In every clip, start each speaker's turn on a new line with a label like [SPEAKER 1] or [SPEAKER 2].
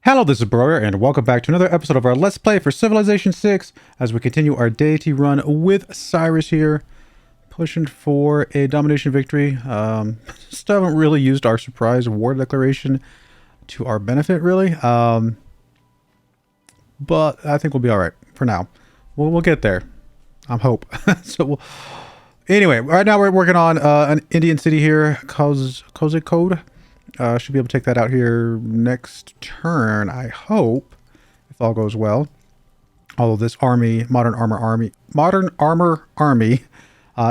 [SPEAKER 1] Hello, this is Broyar, and welcome back to another episode of our Let's Play for Civilization 6 as we continue our Deity run with Cyrus here, pushing for a domination victory. Still haven't really used our surprise war declaration to our benefit, really, but I think we'll be alright for now. We'll get there. I'm hope. Anyway, right now we're working on an Indian city here, Kozhikode. Should be able to take that out here next turn, I hope, if all goes well. Although this army, modern armor army,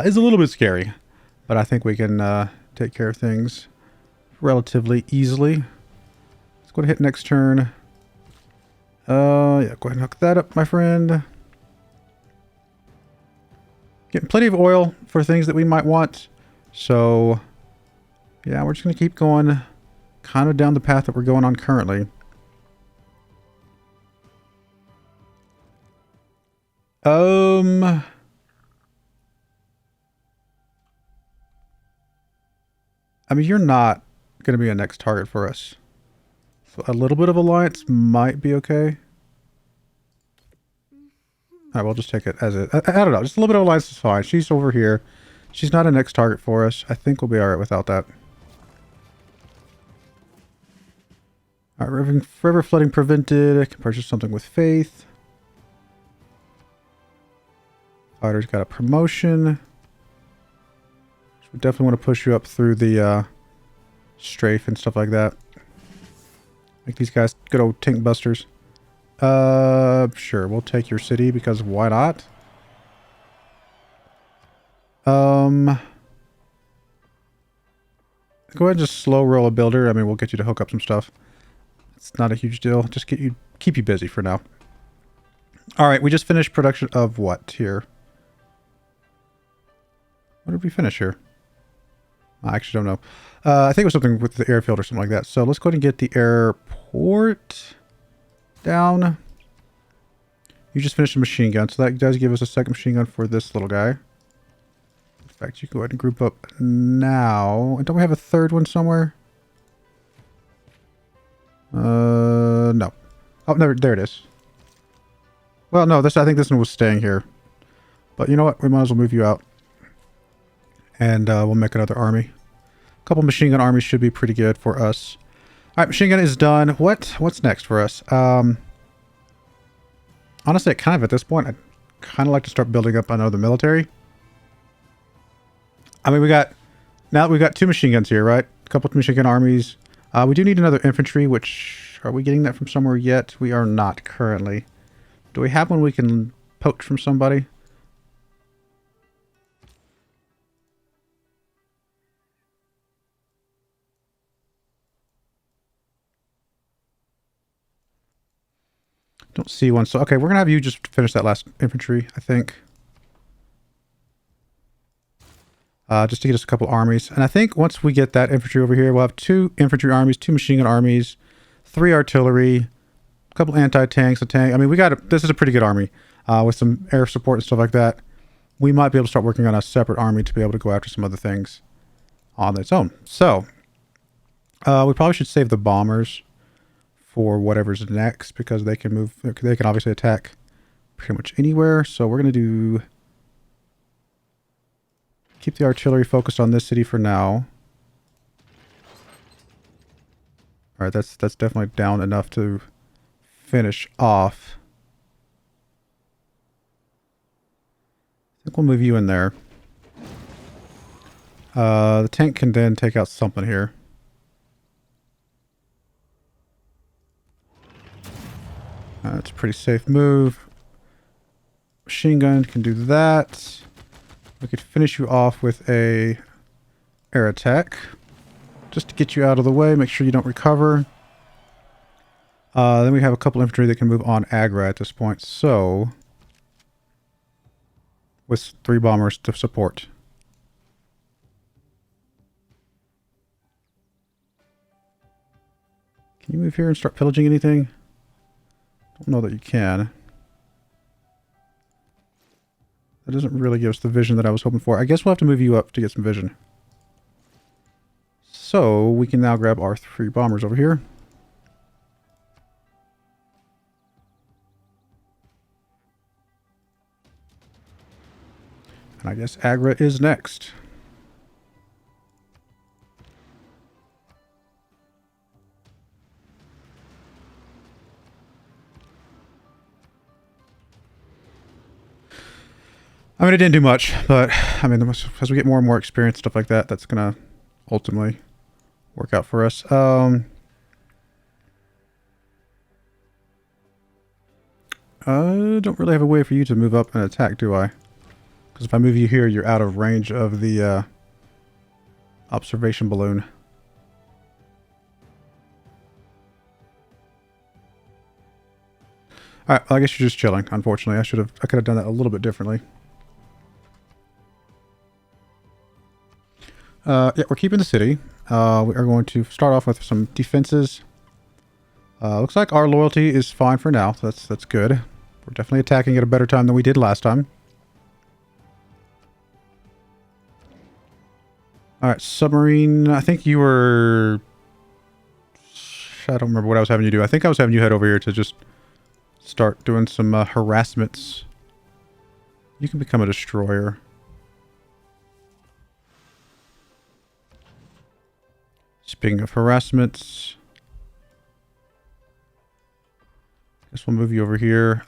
[SPEAKER 1] is a little bit scary, but I think we can take care of things relatively easily. Let's go ahead and hit next turn. Yeah, go ahead and hook that up, my friend. Getting plenty of oil for things that we might want, so yeah, we're just gonna keep going kind of down the path that we're going on currently. I mean, you're not going to be a next target for us. So a little bit of alliance might be okay. Alright, we'll just take it as it. I don't know, just a little bit of alliance is fine. She's over here. She's not a next target for us. I think we'll be alright without that. Alright, river flooding prevented. I can purchase something with faith. Fighter's got a promotion. So we definitely want to push you up through the strafe and stuff like that. Make these guys good old tank busters. Sure, we'll take your city because why not? Go ahead and just slow roll a builder. I mean, we'll get you to hook up some stuff. It's not a huge deal. Just keep you busy for now. All right, we just finished production of what here? What did we finish here? I actually don't know. I think it was something with the airfield or something like that. So let's go ahead and get the airport down. You just finished a machine gun, so that does give us a second machine gun for this little guy. In fact, you can go ahead and group up now. And don't we have a third one somewhere? No. Oh, no, there it is. Well, no, I think this one was staying here. But you know what? We might as well move you out. And we'll make another army. A couple machine gun armies should be pretty good for us. Alright, machine gun is done. What's next for us? Honestly, kind of at this point, I'd kind of like to start building up another military. I mean, now that we've got two machine guns here, right? A couple of machine gun armies. We do need another infantry, which, are we getting that from somewhere yet? We are not currently. Do we have one we can poach from somebody? Don't see one. So, okay, we're going to have you just finish that last infantry, I think. Just to get us a couple armies. And I think once we get that infantry over here, we'll have two infantry armies, two machine gun armies, 3 artillery, a couple anti-tanks, a tank. I mean, this is a pretty good army with some air support and stuff like that. We might be able to start working on a separate army to be able to go after some other things on its own. So, we probably should save the bombers for whatever's next because they can move. They can obviously attack pretty much anywhere. So we're going to keep the artillery focused on this city for now. All right, that's definitely down enough to finish off. I think we'll move you in there. The tank can then take out something here. It's a pretty safe move. Machine gun can do that. We could finish you off with a air attack. Just to get you out of the way, make sure you don't recover. Then we have a couple infantry that can move on aggro at this point. So, with 3 bombers to support. Can you move here and start pillaging anything? Don't know that you can. That doesn't really give us the vision that I was hoping for. I guess we'll have to move you up to get some vision. So we can now grab our 3 bombers over here. And I guess Agra is next. I mean, it didn't do much, but I mean, as we get more and more experience, stuff like that, that's going to ultimately work out for us. I don't really have a way for you to move up and attack, do I? Because if I move you here, you're out of range of the observation balloon. Alright, well, I guess you're just chilling, unfortunately. I could have done that a little bit differently. Yeah, we're keeping the city. We are going to start off with some defenses. Looks like our loyalty is fine for now, so that's good. We're definitely attacking at a better time than we did last time. Alright, submarine. I think you were... I don't remember what I was having you do. I think I was having you head over here to just start doing some harassments. You can become a destroyer. Speaking of harassments, guess we'll move you over here.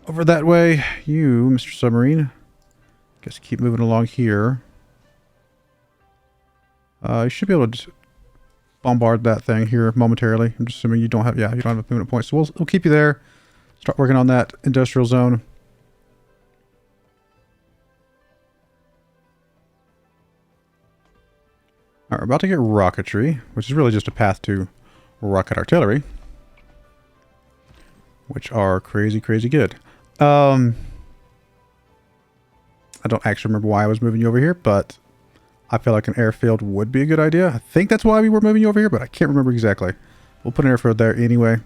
[SPEAKER 1] Over that way, you, Mr. Submarine. Guess keep moving along here. You should be able to just bombard that thing here momentarily. I'm just assuming you don't have, yeah, you don't have a movement point. So we'll keep you there. Start working on that industrial zone. Alright, we're about to get rocketry, which is really just a path to rocket artillery. Which are crazy, crazy good. I don't actually remember why I was moving you over here, but I feel like an airfield would be a good idea. I think that's why we were moving you over here, but I can't remember exactly. We'll put an airfield there anyway.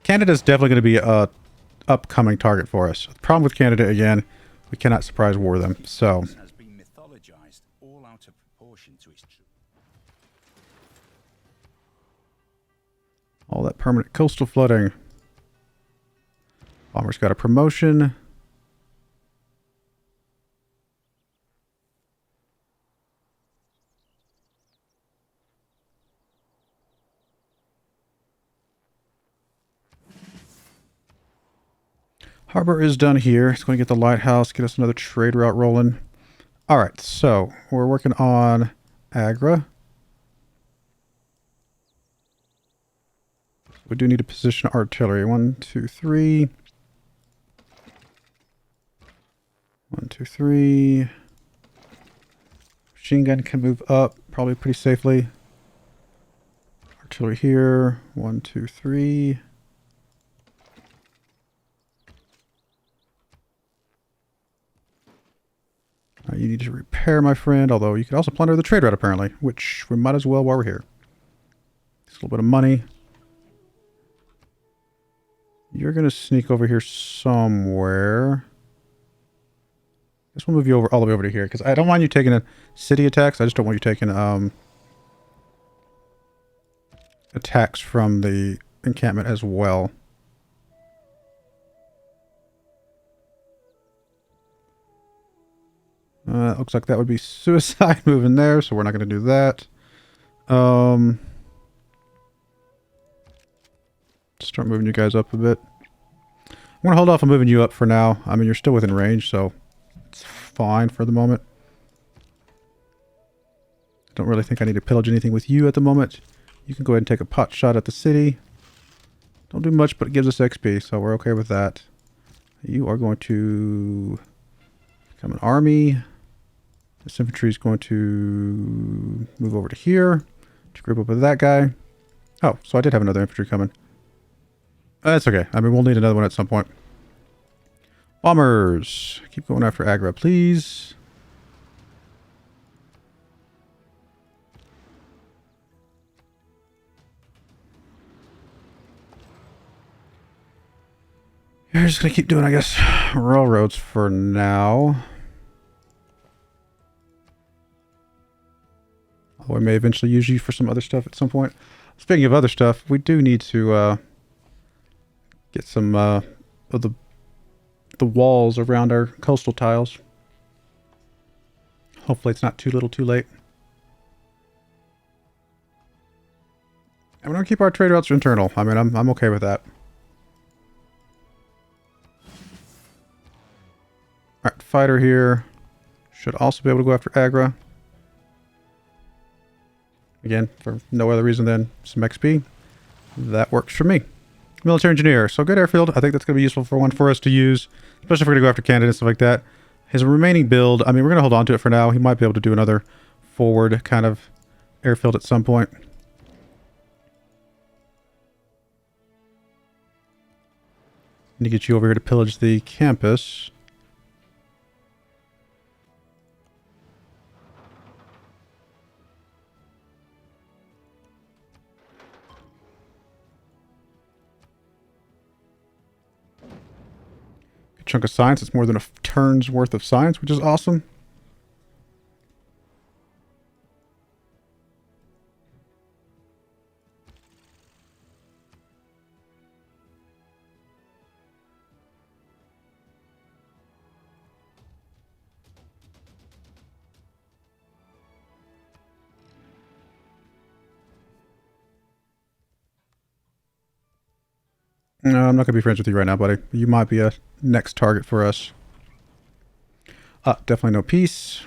[SPEAKER 1] Canada's definitely going to be a upcoming target for us. The problem with Canada, again, we cannot surprise war them, so...
[SPEAKER 2] has been mythologized all out of proportion to its truth.
[SPEAKER 1] All that permanent coastal flooding. Bomber's got a promotion. Harbor is done here. It's going to get the lighthouse, get us another trade route rolling. Alright, so we're working on Agra. We do need to position artillery. 1, 2, 3. 1, 2, 3. Machine gun can move up probably pretty safely. Artillery here. 1, 2, 3. You need to repair, my friend, although you could also plunder the trade route, apparently, which we might as well while we're here. Just a little bit of money. You're going to sneak over here somewhere. I guess we'll move you over all the way over to here, because I don't want you taking city attacks. I just don't want you taking attacks from the encampment as well. Looks like that would be suicide moving there, so we're not going to do that. Start moving you guys up a bit. I'm going to hold off on moving you up for now. I mean, you're still within range, so it's fine for the moment. Don't really think I need to pillage anything with you at the moment. You can go ahead and take a pot shot at the city. Don't do much, but it gives us XP, so we're okay with that. You are going to become an army. This infantry is going to move over to here to group up with that guy. Oh, so I did have another infantry coming. That's okay. I mean, we'll need another one at some point. Bombers. Keep going after Agra, please. You're just going to keep doing, I guess, railroads for now. Or we may eventually use you for some other stuff at some point. Speaking of other stuff, we do need to get some of the walls around our coastal tiles. Hopefully it's not too little too late. And we're going to keep our trade routes internal. I mean, I'm okay with that. Alright, fighter here. Should also be able to go after Agra. Again, for no other reason than some XP. That works for me. Military engineer. So good airfield. I think that's going to be useful for one for us to use. Especially if we're going to go after Canada and stuff like that. His remaining build, I mean, we're going to hold on to it for now. He might be able to do another forward kind of airfield at some point. Need to get you over here to pillage the campus. Good chunk of science. It's more than a turn's worth of science, which is awesome. No, I'm not going to be friends with you right now, buddy. You might be a next target for us. Definitely no peace.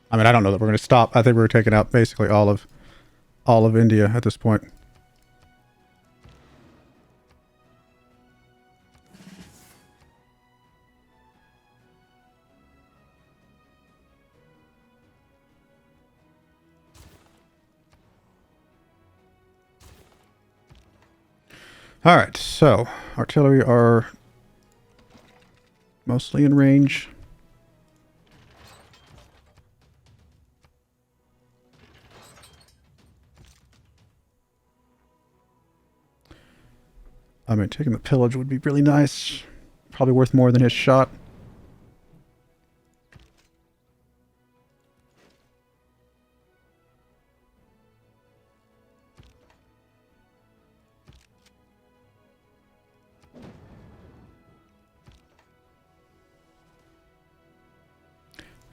[SPEAKER 1] I mean, I don't know that we're going to stop. I think we're taking out basically all of India at this point. All right, so artillery are mostly in range. I mean, taking the pillage would be really nice. Probably worth more than his shot.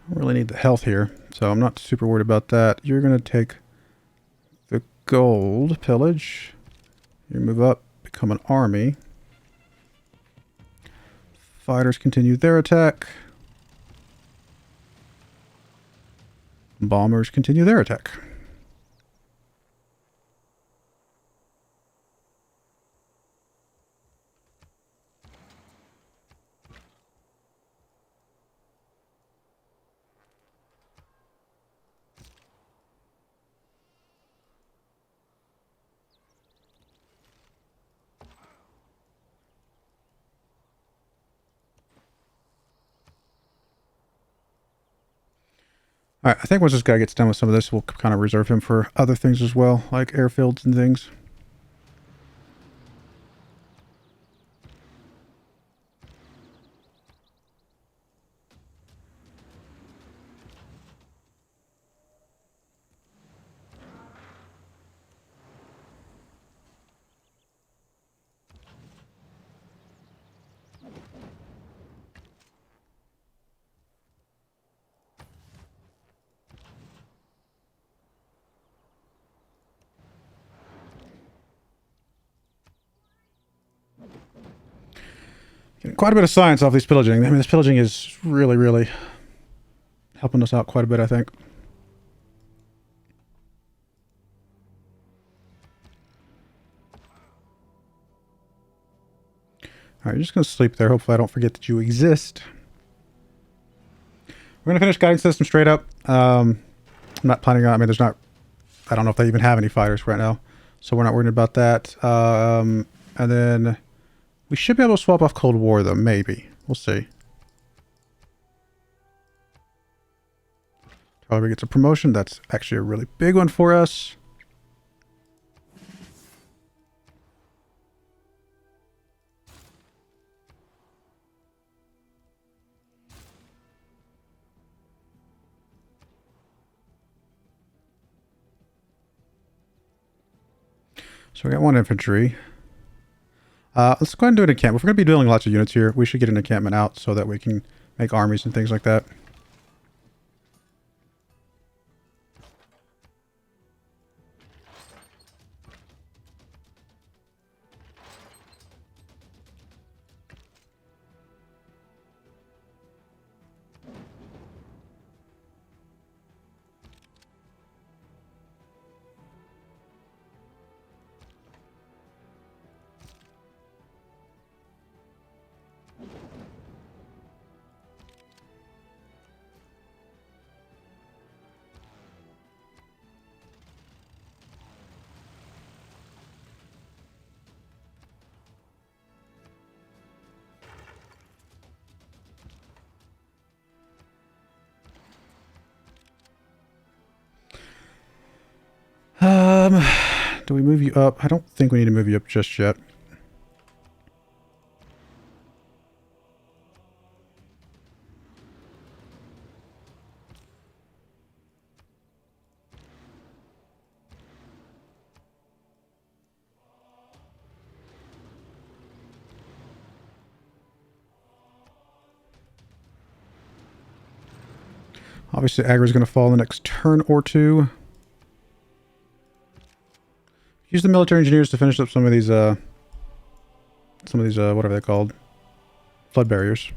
[SPEAKER 1] I really need the health here, so I'm not super worried about that. You're going to take the gold pillage. You move up, become an army. Fighters continue their attack. Bombers continue their attack. Alright, I think once this guy gets done with some of this, we'll kind of reserve him for other things as well, like airfields and things. Getting quite a bit of science off these pillaging. I mean, this pillaging is really, really helping us out quite a bit, I think. Alright, you're just going to sleep there. Hopefully I don't forget that you exist. We're going to finish guiding system straight up. I'm not planning on... I mean, there's not... I don't know if they even have any fighters right now. So we're not worried about that. And then... we should be able to swap off Cold War, though. Maybe. We'll see. However, gets a promotion. That's actually a really big one for us. So we got one infantry. Let's go ahead and do an encampment. If we're going to be building lots of units here, we should get an encampment out so that we can make armies and things like that. Do we move you up? I don't think we need to move you up just yet. Obviously, aggro is going to fall in the next turn or two. Use the military engineers to finish up some of these, what are they called? Flood barriers.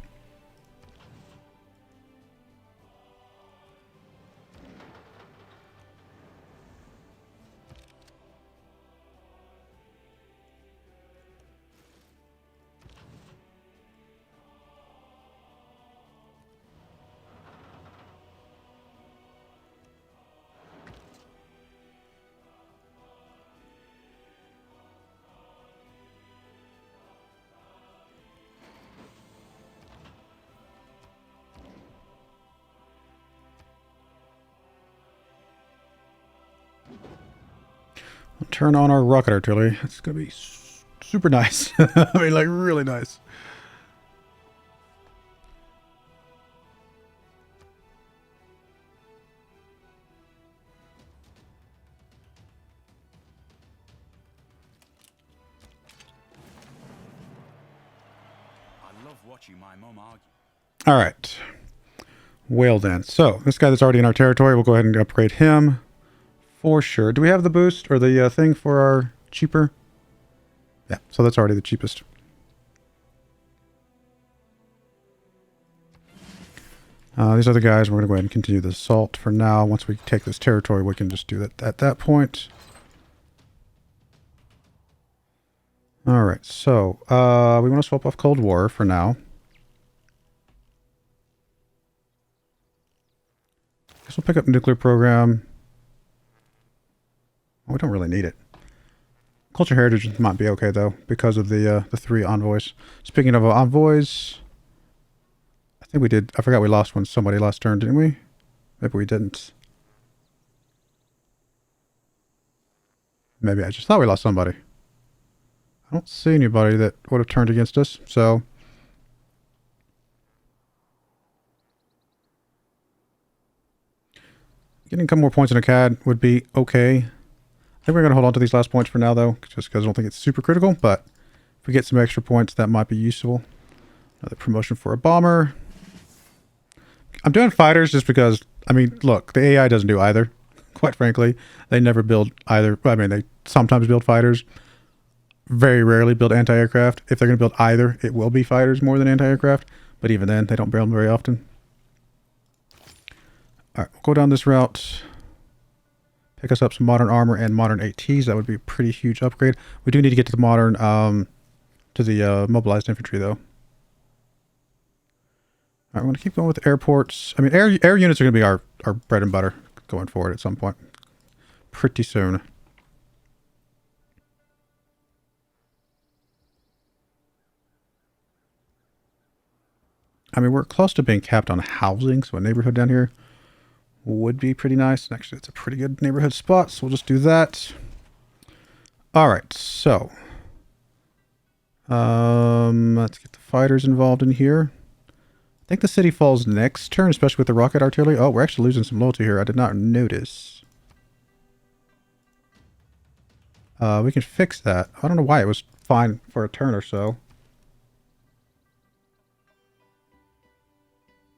[SPEAKER 1] Turn on our rocket artillery. It's going to be super nice. I mean, like, really nice.
[SPEAKER 2] I love watching my mum argue.
[SPEAKER 1] All right. Well then. So, this guy that's already in our territory, we'll go ahead and upgrade him. For sure. Do we have the boost or the thing for our cheaper? Yeah, so that's already the cheapest. These other guys, we're going to go ahead and continue the assault for now. Once we take this territory, we can just do that at that point. Alright, so we want to swap off Cold War for now. Guess we'll pick up nuclear program. We don't really need it. Culture heritage might be okay though, because of the 3 envoys. Speaking of envoys, I think we did. I forgot we lost one. Somebody last turn, didn't we? Maybe we didn't. Maybe I just thought we lost somebody. I don't see anybody that would have turned against us. So getting a couple more points in a CAD would be okay. I think we're going to hold on to these last points for now, though, just because I don't think it's super critical. But if we get some extra points, that might be useful. Another promotion for a bomber. I'm doing fighters just because, I mean, look, the AI doesn't do either. Quite frankly, they never build either. I mean, they sometimes build fighters. Very rarely build anti-aircraft. If they're going to build either, it will be fighters more than anti-aircraft. But even then, they don't build them very often. All right, we'll go down this route. Pick us up some modern armor and modern ATs. That would be a pretty huge upgrade. We do need to get to the modern, to the mobilized infantry, though. All right, we're going to keep going with airports. I mean, air units are going to be our bread and butter going forward at some point. Pretty soon. I mean, we're close to being capped on housing, so a neighborhood down here would be pretty nice. Actually, it's a pretty good neighborhood spot, so we'll just do that. All right, so let's get the fighters involved in here. I think the city falls next turn, especially with the rocket artillery. Oh, we're actually losing some loyalty here. I did not notice. We can fix that. I don't know why it was fine for a turn or so.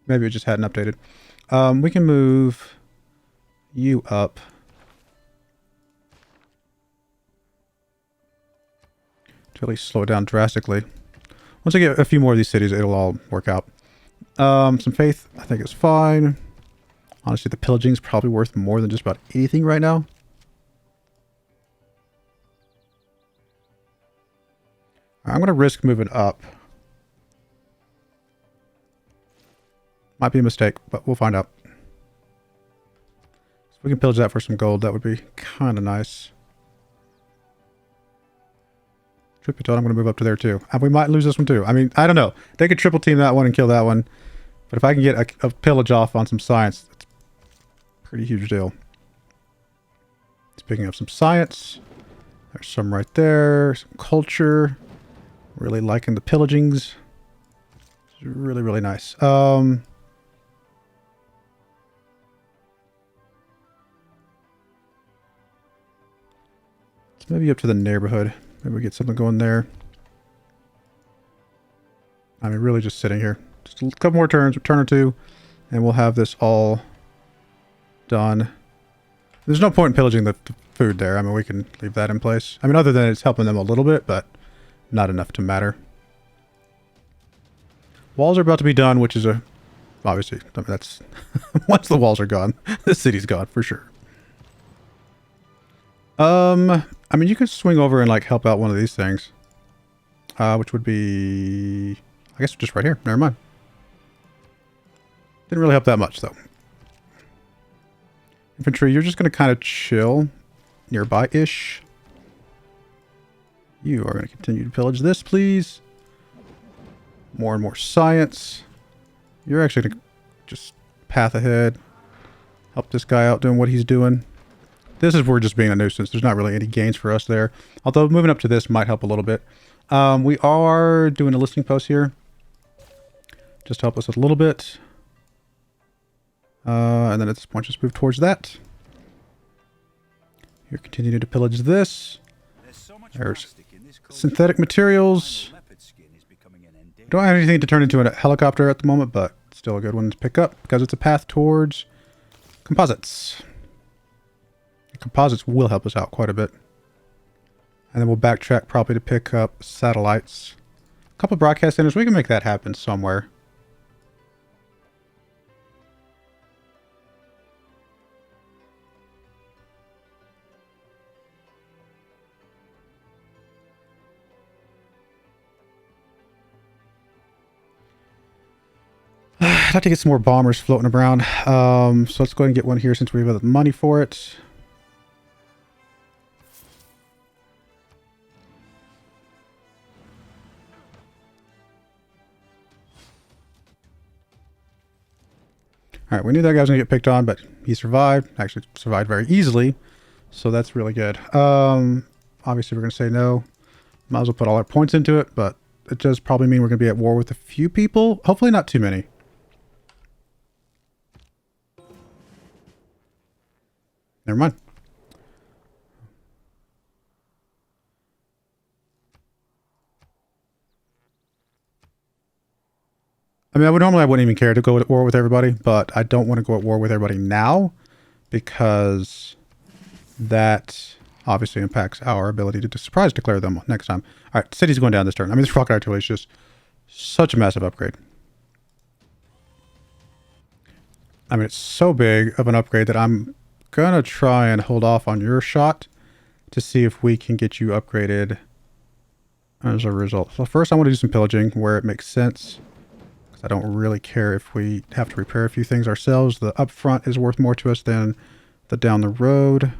[SPEAKER 1] Maybe it just hadn't updated. We can move you up. To at least slow it down drastically. Once I get a few more of these cities, it'll all work out. Some faith, I think is fine. Honestly, the pillaging is probably worth more than just about anything right now. I'm going to risk moving up. Might be a mistake, but we'll find out. If we can pillage that for some gold, that would be kind of nice. Truth be told, I'm going to move up to there too. And we might lose this one too. I mean, I don't know. They could triple team that one and kill that one. But if I can get a pillage off on some science, that's a pretty huge deal. It's picking up some science. There's some right there. Some culture. Really liking the pillagings. It's really, really nice. So maybe up to the neighborhood. Maybe we get something going there. I mean, really just sitting here. Just a couple more turns, a turn or two, and we'll have this all done. There's no point in pillaging the food there. I mean, we can leave that in place. I mean, other than it's helping them a little bit, but not enough to matter. Walls are about to be done, which is obviously, I mean, that's once the walls are gone, the city's gone for sure. I mean, you could swing over and like help out one of these things, which would be, I guess, just right here. Never mind. Didn't really help that much though. Infantry, you're just going to kind of chill nearby-ish. You are going to continue to pillage this, please. More and more science. You're actually going to just path ahead. Help this guy out doing what he's doing. This is where we're just being a nuisance. There's not really any gains for us there. Although moving up to this might help a little bit. We are doing a listing post here. Just to help us a little bit. And then at this point, just move towards that. You're continuing to pillage this. There's synthetic materials. Don't have anything to turn into a helicopter at the moment, but still a good one to pick up because it's a path towards composites. The composites will help us out quite a bit. And then we'll backtrack probably to pick up satellites. A couple of broadcast centers. We can make that happen somewhere. I'd like to get some more bombers floating around. So let's go ahead and get one here since we have the money for it. Alright, we knew that guy was going to get picked on, but he survived. Actually survived very easily. So that's really good. Obviously we're going to say no. Might as well put all our points into it, but it does probably mean we're going to be at war with a few people. Hopefully not too many. Never mind. I mean, I wouldn't even care to go at war with everybody, but I don't want to go at war with everybody now because that obviously impacts our ability to surprise declare them next time. All right, city's going down this turn. I mean, this rocket artillery is just such a massive upgrade. I mean, it's so big of an upgrade that I'm gonna try and hold off on your shot to see if we can get you upgraded as a result. So first I want to do some pillaging where it makes sense, because I don't really care if we have to repair a few things ourselves. The upfront is worth more to us than the down the road.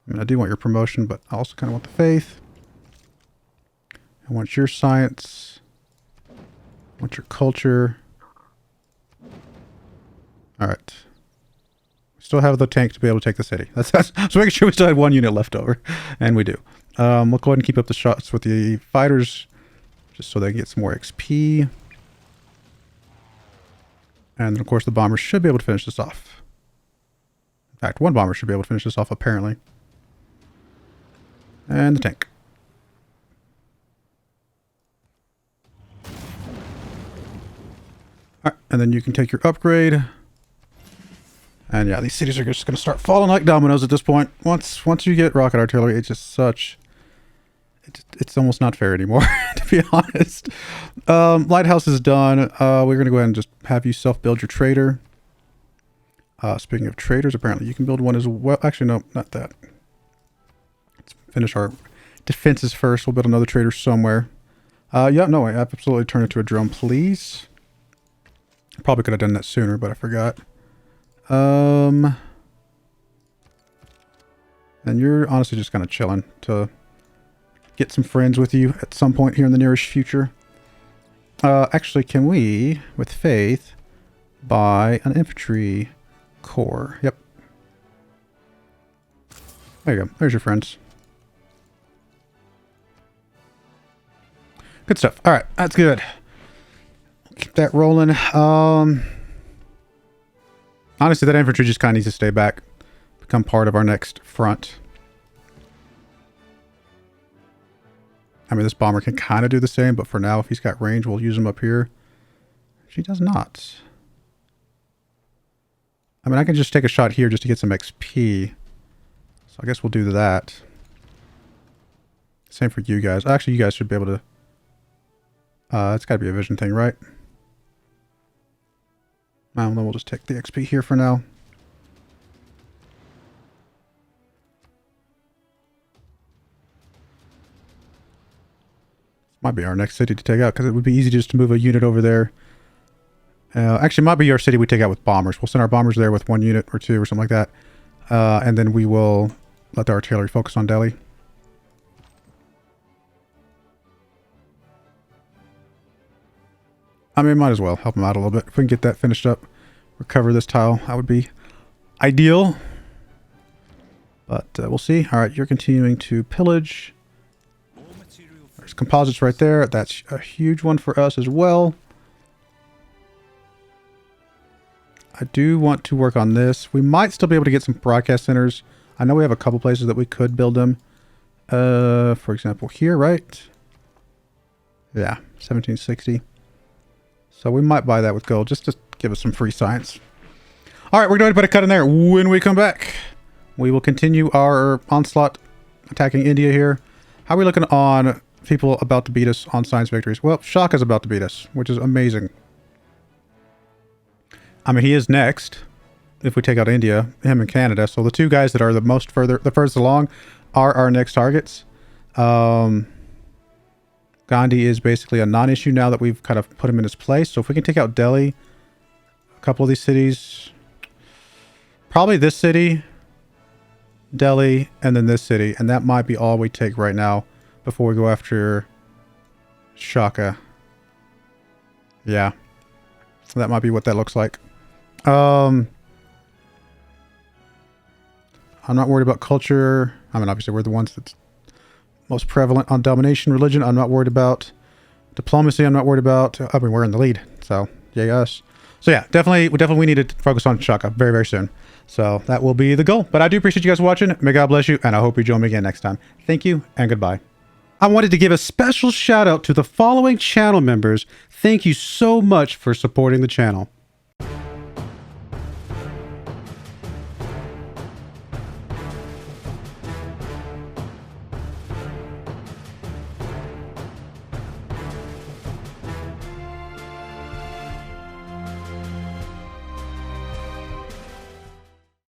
[SPEAKER 1] I mean, I do want your promotion, but I also kind of want the faith. I want your science. I want your culture. All right. Still have the tank to be able to take the city. That's so making sure we still have one unit left over, and we do. We'll go ahead and keep up the shots with the fighters, just so they get some more XP. And then, of course, the bombers should be able to finish this off. In fact, one bomber should be able to finish this off, apparently. And the tank. Alright, and then you can take your upgrade. And yeah, these cities are just going to start falling like dominoes at this point. Once you get rocket artillery, it's just such... It's almost not fair anymore, to be honest. Lighthouse is done. We're going to go ahead and just have you self-build your trader. Speaking of traders, apparently you can build one as well. Actually, no, not that. Let's finish our defenses first. We'll build another trader somewhere. Yeah, no, I absolutely turn it to a drone, please. Probably could have done that sooner, but I forgot. And you're honestly just kind of chilling to get some friends with you at some point here in the nearest future. Actually, can we, with faith, buy an infantry corps? Yep. There you go. There's your friends. Good stuff. All right, that's good. Keep that rolling. Honestly, that infantry just kind of needs to stay back, become part of our next front. I mean, this bomber can kind of do the same, but for now, if he's got range, we'll use him up here. She does not. I mean, I can just take a shot here just to get some XP. So I guess we'll do that. Same for you guys. Actually, you guys should be able to... it's got to be a vision thing, right? Well, then we'll just take the XP here for now. Might be our next city to take out, because it would be easy just to move a unit over there. Actually, it might be our city we take out with bombers. We'll send our bombers there with 1 unit or 2 or something like that. And then we will let the artillery focus on Delhi. I mean, might as well help them out a little bit. If we can get that finished up, recover this tile, that would be ideal. But we'll see. All right, you're continuing to pillage. There's composites right there. That's a huge one for us as well. I do want to work on this. We might still be able to get some broadcast centers. I know we have a couple places that we could build them. For example, here, right? Yeah, 1760. So we might buy that with gold just to give us some free science. All right, we're going to put a cut in there. When we come back, we will continue our onslaught attacking India here. How are we looking on people about to beat us on science victories? Well, Shaka's about to beat us, which is amazing. I mean, he is next if we take out India, him and Canada. So the two guys that are the furthest along are our next targets. Gandhi is basically a non-issue now that we've kind of put him in his place. So if we can take out Delhi, a couple of these cities, probably this city, Delhi, and then this city. And that might be all we take right now before we go after Shaka. Yeah. So that might be what that looks like. I'm not worried about culture. I mean, obviously we're the ones that's most prevalent on domination. Religion, I'm not worried about. Diplomacy, I'm not worried about. I mean, we're in the lead, so yay us. So yeah, definitely we need to focus on Shaka very, very soon. So that will be the goal. But I do appreciate you guys watching. May God bless you, and I hope you join me again next time. Thank you, and goodbye. I wanted to give a special shout out to the following channel members. Thank you so much for supporting the channel.